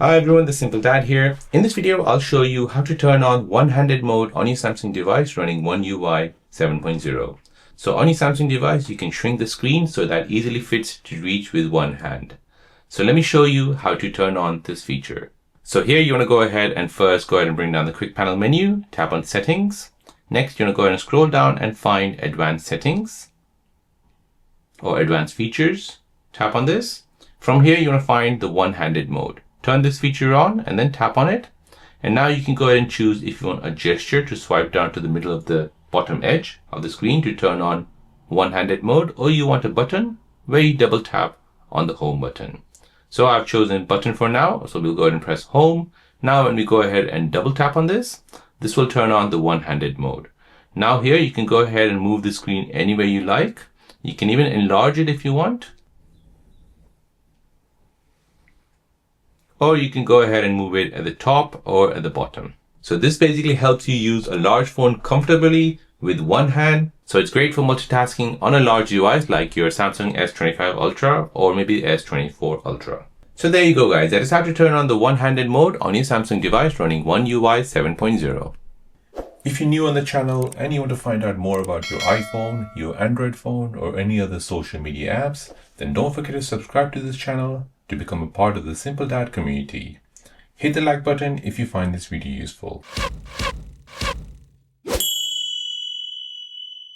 Hi everyone, the Simple Dad here. In this video, I'll show you how to turn on one-handed mode on your Samsung device running One UI 7.0. So on your Samsung device, you can shrink the screen so that easily fits to reach with one hand. So let me show you how to turn on this feature. So here you want to go ahead and bring down the quick panel menu, tap on settings. Next, you want to go ahead and scroll down and find advanced settings or advanced features. Tap on this. From here, you want to find the one-handed mode. Turn this feature on and then tap on it. And now you can go ahead and choose if you want a gesture to swipe down to the middle of the bottom edge of the screen to turn on one-handed mode, or you want a button where you double tap on the home button. So I've chosen button for now. So we'll go ahead and press home. Now when we go ahead and double tap on this, this will turn on the one-handed mode. Now here you can go ahead and move the screen anywhere you like. You can even enlarge it if you want. Or you can go ahead and move it at the top or at the bottom. So this basically helps you use a large phone comfortably with one hand. So it's great for multitasking on a large device like your Samsung S25 Ultra or maybe S24 Ultra. So there you go guys, that is how to turn on the one-handed mode on your Samsung device running One UI 7.0. If you're new on the channel and you want to find out more about your iPhone, your Android phone, or any other social media apps, then don't forget to subscribe to this channel to become a part of the Simple Dad community. Hit the like button if you find this video useful.